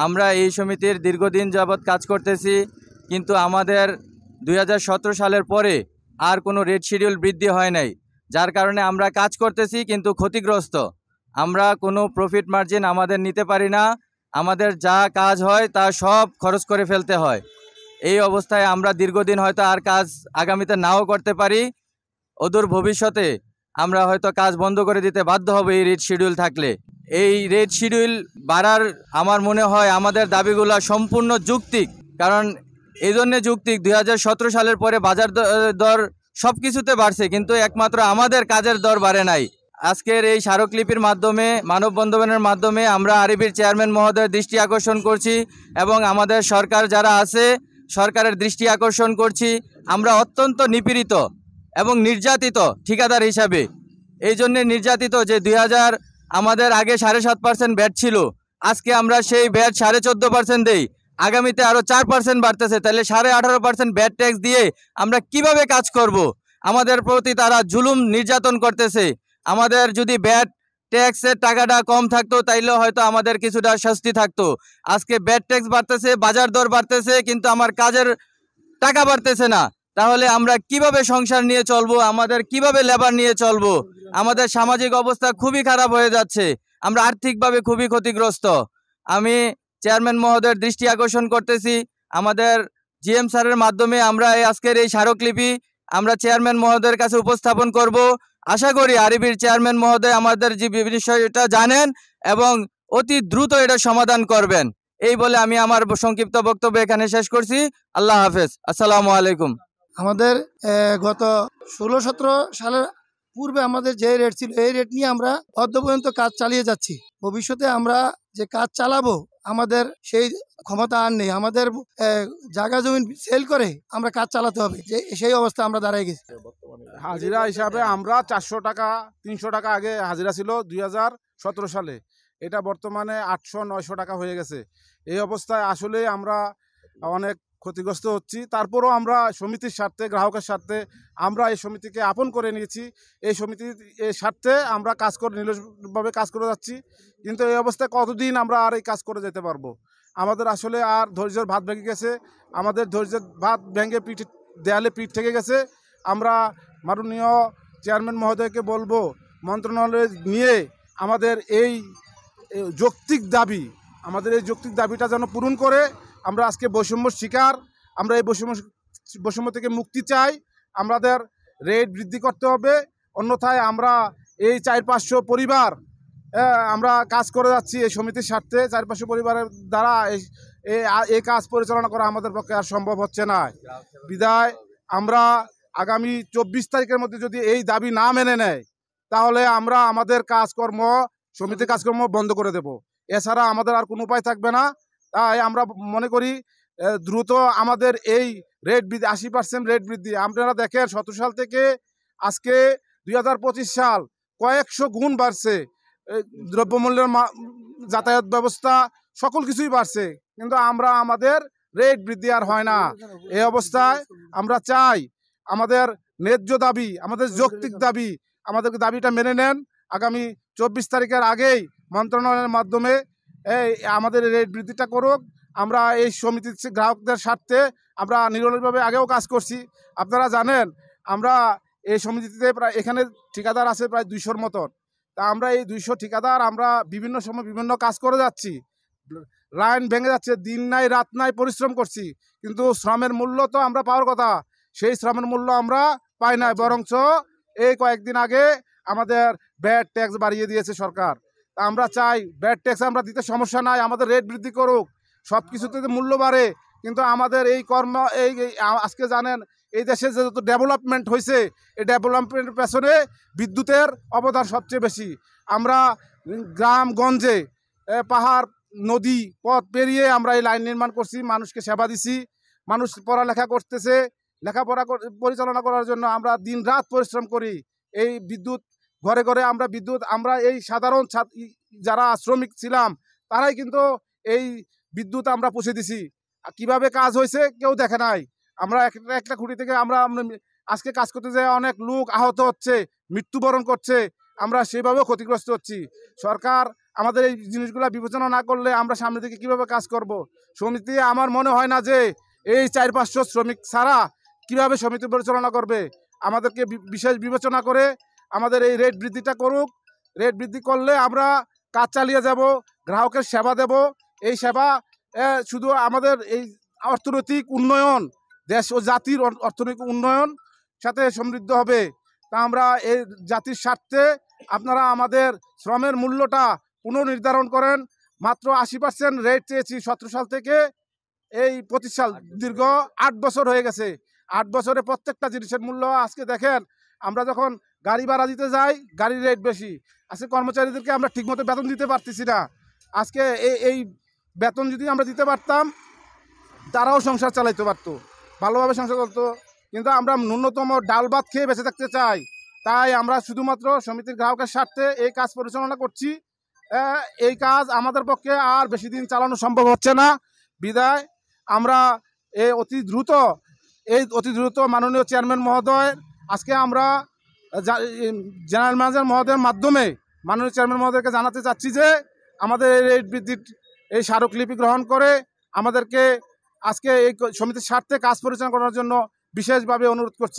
আমরা এই সমিতির দীর্ঘদিন যাবৎ কাজ করতেছি, কিন্তু আমাদের 2017 সালের পরে আর কোনো রেট শিডিউল বৃদ্ধি হয় নাই, যার কারণে আমরা কাজ করতেছি কিন্তু ক্ষতিগ্রস্ত। আমরা কোনো প্রফিট মার্জিন আমাদের নিতে পারি না, আমাদের যা কাজ হয় তা সব খরচ করে ফেলতে হয়। এই অবস্থায় আমরা দীর্ঘদিন হয়তো আর কাজ আগামীতে নাও করতে পারি। অদূর ভবিষ্যতে আমরা হয়তো কাজ বন্ধ করে দিতে বাধ্য হব এই রেট শিডিউল থাকলে। এই রেট শিডিউল বাড়ার আমার মনে হয় আমাদের দাবিগুলো সম্পূর্ণ যৌক্তিক। কারণ এই জন্যে যৌক্তিক, 2017 সালের পরে বাজার দর সব কিছুতে বাড়ছে, কিন্তু একমাত্র আমাদের কাজের দর বাড়ে নাই। আজকের এই স্মারকলিপির মাধ্যমে, মানববন্ধনের মাধ্যমে আমরা আরবির চেয়ারম্যান মহোদয়ের দৃষ্টি আকর্ষণ করছি এবং আমাদের সরকার যারা আছে সরকারের দৃষ্টি আকর্ষণ করছি। আমরা অত্যন্ত নিপীড়িত এবং নির্যাতিত ঠিকাদার হিসাবে। এই জন্যে নির্যাতিত যে আমাদের আগে 7.5% ব্যাট ছিল, আজকে আমরা সেই ব্যাট 14.5% দেই। আগামীতে আরও 4% বাড়তেছে, তাহলে 18.5% ব্যাট ট্যাক্স দিয়ে আমরা কিভাবে কাজ করব? আমাদের প্রতি তারা জুলুম নির্যাতন করতেছে। আমাদের যদি ব্যাট ট্যাক্সের টাকাটা কম থাকতো তাইলে হয়তো আমাদের কিছুটা স্বস্তি থাকতো। আজকে ব্যাট ট্যাক্স বাড়তেছে, বাজার দর বাড়তেছে, কিন্তু আমার কাজের টাকা বাড়তেছে না। তাহলে আমরা কিভাবে সংসার নিয়ে চলবো? আমাদের কিভাবে লেবার নিয়ে চলবো? আমাদের সামাজিক অবস্থা খুবই খারাপ হয়ে যাচ্ছে, আমরা আর্থিকভাবে খুবই ক্ষতিগ্রস্ত। আমি চেয়ারম্যান মহোদয়ের দৃষ্টি আকর্ষণ করতেছি, আমাদের জিএম স্যারের মাধ্যমে আমরা আজকের এই স্মারকলিপি আমরা চেয়ারম্যান মহোদয়ের কাছে উপস্থাপন করব। আশা করি আরবির চেয়ারম্যান মহোদয় আমাদের যে বিষয়টা জানেন এবং অতি দ্রুত এটা সমাধান করবেন। এই বলে আমি আমার সংক্ষিপ্ত বক্তব্য এখানে শেষ করছি। আল্লাহ হাফেজ, আসসালামু আলাইকুম। আমাদের গত 16-17 সালের পূর্বে আমাদের যে রেট ছিল এই রেট নিয়ে আমরা অদ্য পর্যন্ত কাজ চালিয়ে যাচ্ছি। ভবিষ্যতে আমরা যে কাজ চালাবো আমাদের সেই ক্ষমতা আর নেই। আমাদের জায়গা জমি সেল করে আমরা কাজ চালাতে হবে, যে সেই অবস্থা আমরা দাঁড়াই গেছি। হাজিরা হিসাবে আমরা 400 টাকা 300 টাকা আগে হাজিরা ছিল 2017 সালে, এটা বর্তমানে 800-900 টাকা হয়ে গেছে। এই অবস্থায় আসলে আমরা অনেক ক্ষতিগ্রস্ত হচ্ছি। তারপরও আমরা সমিতির স্বার্থে, গ্রাহকের স্বার্থে আমরা এই সমিতিকে আপন করে নিয়েছি। এই সমিতির স্বার্থে আমরা কাজ করে নিরলসভাবে কাজ করে যাচ্ছি। কিন্তু এই অবস্থায় কতদিন আমরা আর এই কাজ করে যেতে পারবো? আমাদের আসলে আর ধৈর্যের ভাত ভেঙে গেছে, আমাদের ধৈর্যের ভাত ভেঙে দেয়ালে পিঠ থেকে গেছে। আমরা মাননীয় চেয়ারম্যান মহোদয়কে বলবো মন্ত্রণালয় নিয়ে আমাদের এই যৌক্তিক দাবিটা যেন পূরণ করে। আমরা আজকে বৈষম্য শিকার, আমরা এই বৈষম্য থেকে মুক্তি চাই। আমাদের রেট বৃদ্ধি করতে হবে, অন্যথায় আমরা এই 400-500 পরিবার আমরা কাজ করে যাচ্ছি এই সমিতির স্বার্থে। 400-500 পরিবারের দ্বারা এই কাজ পরিচালনা করা আমাদের পক্ষে আর সম্ভব হচ্ছে না। বিদায় আমরা আগামী 24 তারিখের মধ্যে যদি এই দাবি না মেনে নেয় তাহলে আমরা আমাদের সমিতির কাজকর্ম বন্ধ করে দেব। এছাড়া আমাদের আর কোনো উপায় থাকবে না। তাই আমরা মনে করি দ্রুত আমাদের এই রেট বৃদ্ধি 80% রেট বৃদ্ধি, আপনারা দেখেন 17 সাল থেকে আজকে 2025 সাল কয়েকশো গুণ বাড়ছে। দ্রব্যমূল্যের যাতায়াত ব্যবস্থা সকল কিছুই বাড়ছে, কিন্তু আমাদের রেট বৃদ্ধি আর হয় না। এই অবস্থায় আমরা চাই আমাদের ন্যায্য দাবি, আমাদের যৌক্তিক দাবি, আমাদের দাবিটা মেনে নেন। আগামী 24 তারিখের আগেই মন্ত্রণালয়ের মাধ্যমে আমাদের রেট বৃদ্ধিটা করুক। আমরা এই সমিতির গ্রাহকদের স্বার্থে আমরা নিরলসভাবে আগেও কাজ করছি। আপনারা জানেন আমরা এই সমিতিতে প্রায় এখানে ঠিকাদার আছে প্রায় 200-র মতন। তা আমরা এই 200 ঠিকাদার আমরা বিভিন্ন সময় বিভিন্ন কাজ করে যাচ্ছি, লাইন ভেঙে যাচ্ছে, দিন নাই রাত নাই পরিশ্রম করছি, কিন্তু শ্রমের মূল্য তো আমরা পাওয়ার কথা, সেই শ্রমের মূল্য আমরা পাই নাই। বরঞ্চ এই কয়েকদিন আগে আমাদের ভ্যাট ট্যাক্স বাড়িয়ে দিয়েছে সরকার। তা আমরা চাই ভ্যাট ট্যাক্স আমরা দিতে সমস্যা নাই, আমাদের রেট বৃদ্ধি করুক, সব কিছুতে মূল্য বাড়ে, কিন্তু আমাদের এই আজকে জানেন এই দেশে যে যত ডেভেলপমেন্ট হয়েছে এই ডেভেলপমেন্টের পেছনে বিদ্যুতের অবদান সবচেয়ে বেশি। আমরা গ্রামগঞ্জে পাহাড় নদী পথ পেরিয়ে আমরা এই লাইন নির্মাণ করছি, মানুষকে সেবা দিছি, মানুষ পড়ালেখা করতেছে, লেখাপড়া পরিচালনা করার জন্য আমরা দিন রাত পরিশ্রম করি। এই বিদ্যুৎ ঘরে ঘরে আমরা এই সাধারণ যারা শ্রমিক ছিলাম তারাই কিন্তু এই বিদ্যুৎ আমরা পৌঁছে দিছি। কিভাবে কাজ হয়েছে কেউ দেখে নাই। আমরা একটা খুঁটি থেকে আমরা আজকে কাজ করতে যেয়ে অনেক লোক আহত হচ্ছে, মৃত্যুবরণ করছে, আমরা সেভাবেও ক্ষতিগ্রস্ত হচ্ছি। সরকার আমাদের এই জিনিসগুলো বিবেচনা না করলে আমরা সামনে থেকে কীভাবে কাজ করব। সমিতি আমার মনে হয় না যে এই 400-500 শ্রমিক ছাড়া কীভাবে সমিতি পরিচালনা করবে। আমাদেরকে বিশেষ বিবেচনা করে আমাদের এই রেট বৃদ্ধিটা করুক। রেট বৃদ্ধি করলে আমরা কাজ চালিয়ে যাব, গ্রাহকের সেবা দেব। এই সেবা শুধু আমাদের এই অর্থনৈতিক উন্নয়ন, দেশ ও জাতির অর্থনৈতিক উন্নয়ন সাথে সমৃদ্ধ হবে। তা আমরা এই জাতির স্বার্থে আপনারা আমাদের শ্রমের মূল্যটা পুনর্নির্ধারণ করেন। মাত্র 80% রেট চেয়েছি 17 সাল থেকে এই 25 সাল, দীর্ঘ 8 বছর হয়ে গেছে। 8 বছরে প্রত্যেকটা জিনিসের মূল্য আজকে দেখেন, আমরা যখন গাড়ি ভাড়া দিতে যাই গাড়ির রেট বেশি। আজকে কর্মচারীদেরকে আমরা ঠিকমতো বেতন দিতে পারতেছি না। আজকে এই বেতন যদি আমরা দিতে পারতাম তারাও সংসার চালাইতে পারতো, ভালোভাবে সংসার চলতো। কিন্তু আমরা ন্যূনতম ডাল ভাত খেয়ে বেঁচে থাকতে চাই। তাই আমরা শুধুমাত্র সমিতির গ্রাহকের স্বার্থে এই কাজ পরিচালনা করছি। এই কাজ আমাদের পক্ষে আর বেশি দিন চালানো সম্ভব হচ্ছে না। বিদায় আমরা অতি দ্রুত মাননীয় চেয়ারম্যান মহোদয়, আজকে আমরা জেনারেল ম্যানেজার মহোদয়ের মাধ্যমে মাননীয় চেয়ারম্যান মহোদয়কে জানাতে চাচ্ছি যে আমাদের এই রেট বৃদ্ধির এই স্মারকলিপি গ্রহণ করে আমাদেরকে আজকে এই সমিতির স্বার্থে কাজ পরিচালনা করার জন্য বিশেষভাবে অনুরোধ করছি।